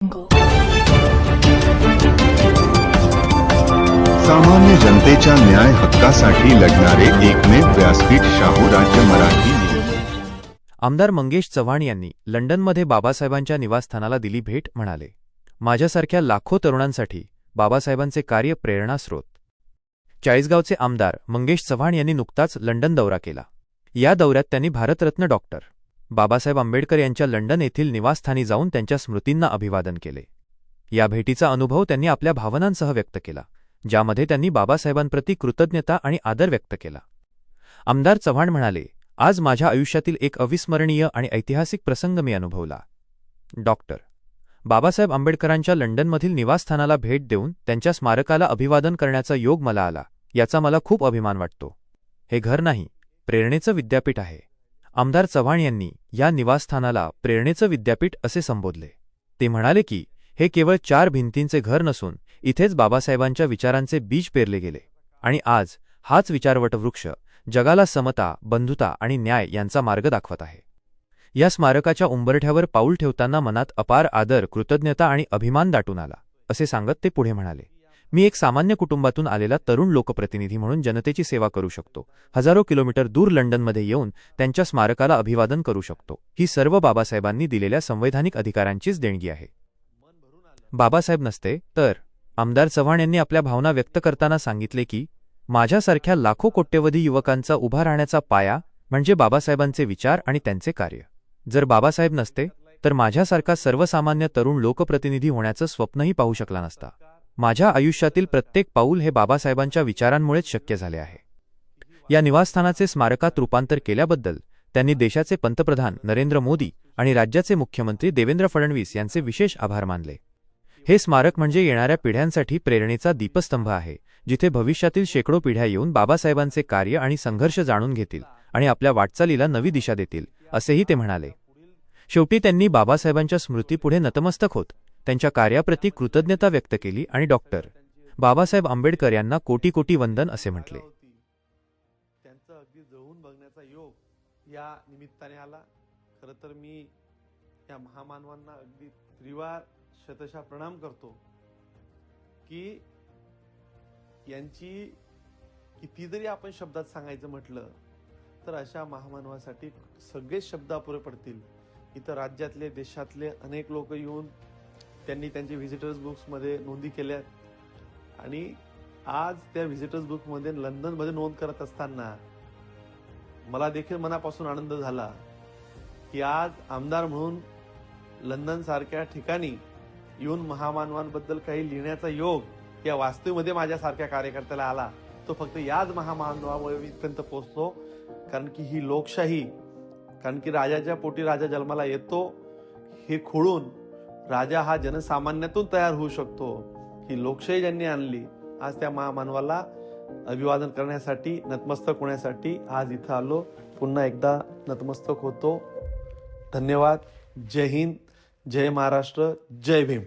Go. सामान्य जनतेच्या न्याय हक्कासाठी लढणारे एकमेव व्यासपीठ शाहू राज्य मराठी न्यूज। आमदार मंगेश चव्हाण यांनी लंडनमध्ये बाबासाहेबांच्या निवासस्थानाला दिली भेट. म्हणाले, माझ्यासारख्या लाखो तरुणांसाठी बाबासाहेबांचे कार्य प्रेरणास्रोत. चाळीसगावचे आमदार मंगेश चव्हाण यांनी नुकताच लंडन दौरा केला. या दौऱ्यात त्यांनी भारतरत्न डॉक्टर बाबासाहेब आंबेडकर यांच्या लंडन येथील निवासस्थानी जाऊन त्यांच्या स्मृतींना अभिवादन केले. या भेटीचा अनुभव त्यांनी आपल्या भावनांसह व्यक्त केला, ज्यामध्ये त्यांनी बाबासाहेबांप्रती कृतज्ञता आणि आदर व्यक्त केला. आमदार चव्हाण म्हणाले, आज माझ्या आयुष्यातील एक अविस्मरणीय आणि ऐतिहासिक प्रसंग मी अनुभवला. डॉक्टर बाबासाहेब आंबेडकरांच्या लंडनमधील निवासस्थानाला भेट देऊन त्यांच्या स्मारकाला अभिवादन करण्याचा योग मला आला. याचा मला खूप अभिमान वाटतो. हे घर नाही, प्रेरणेचं विद्यापीठ आहे. आमदार चव्हाण यांनी या निवासस्थानाला प्रेरणेचं विद्यापीठ असे संबोधले. ते म्हणाले की हे केवळ 4 भिंतींचे घर नसून इथेच बाबासाहेबांच्या विचारांचे बीज पेरले गेले आणि आज हाच विचारवट वृक्ष जगाला समता, बंधुता आणि न्याय यांचा मार्ग दाखवत आहे. या स्मारकाच्या उंबरठ्यावर पाऊल ठेवताना मनात अपार आदर, कृतज्ञता आणि अभिमान दाटून आला, असे सांगत ते पुढे म्हणाले, मी एक सामान्य कुटुंबातून आलेला तरुण लोकप्रतिनिधी म्हणून जनतेची सेवा करू शकतो. हजारो किलोमीटर दूर लंडनमध्ये येऊन त्यांच्या स्मारकाला अभिवादन करू शकतो. ही सर्व बाबासाहेबांनी दिलेल्या संवैधानिक अधिकारांचीच देणगी आहे. बाबासाहेब नसते तर आमदार चव्हाण यांनी आपल्या भावना व्यक्त करताना सांगितले की माझ्यासारख्या लाखो कोट्यवधी युवकांचा उभा राहण्याचा पाया म्हणजे बाबासाहेबांचे विचार आणि त्यांचे कार्य. जर बाबासाहेब नसते तर माझ्यासारखा सर्वसामान्य तरुण लोकप्रतिनिधी होण्याचं स्वप्नही पाहू शकला नसता. माझ्या आयुष्यातील प्रत्येक पाऊल हे बाबासाहेबांच्या विचारांमुळेच शक्य झाले आहे. या निवासस्थानाचे स्मारकात रूपांतर केल्याबद्दल त्यांनी देशाचे पंतप्रधान नरेंद्र मोदी आणि राज्याचे मुख्यमंत्री देवेंद्र फडणवीस यांचे विशेष आभार मानले. हे स्मारक म्हणजे येणाऱ्या पिढ्यांसाठी प्रेरणेचा दीपस्तंभ आहे, जिथे भविष्यातील शेकडो पिढ्या येऊन बाबासाहेबांचे कार्य आणि संघर्ष जाणून घेतील आणि आपल्या वाटचालीला नवी दिशा देतील, असेही ते म्हणाले. शेवटी त्यांनी बाबासाहेबांच्या स्मृतीपुढे नतमस्तक होत त्यांच्या कार्याप्रती कृतज्ञता व्यक्त केली आणि डॉक्टर बाबासाहेब आंबेडकर यांना कोटी कोटी वंदन असे म्हटले. त्यांचं अगदी जवळून बघण्याचा योग या निमित्ताने आला. खरं तर मी या महामानवांना अगदी त्रिवार शतशः प्रणाम करतो की यांची किती जरी आपण शब्दात सांगायचं म्हटलं तर अशा महामानवासाठी सगळेच शब्द अपुरे पडतील. इथं राज्यातले, देशातले अनेक लोक येऊन त्यांनी त्यांचे व्हिजिटर्स बुक्समध्ये नोंदी केल्या आणि आज त्या व्हिजिटर्स बुकमध्ये लंडनमध्ये नोंद करत असताना मला देखील मनापासून आनंद झाला की आज आमदार म्हणून लंडन सारख्या ठिकाणी येऊन महामानवांबद्दल काही लिहिण्याचा योग या वास्तूमध्ये माझ्यासारख्या कार्यकर्त्याला आला. तो फक्त याच महामानवामुळे मी इथपर्यंत पोहोचतो. कारण की ही लोकशाही, कारण की राजाच्या पोटी राजा जन्माला येतो हे खोडून राजा हा जनसामान्यातून तयार होऊ शकतो. ही लोकशाही ज्यांनी आणली, आज त्या महामानवाला अभिवादन करण्यासाठी, नतमस्तक होण्यासाठी आज इथं आलो. पुन्हा एकदा नतमस्तक होतो. धन्यवाद. जय हिंद, जय महाराष्ट्र, जय भीम.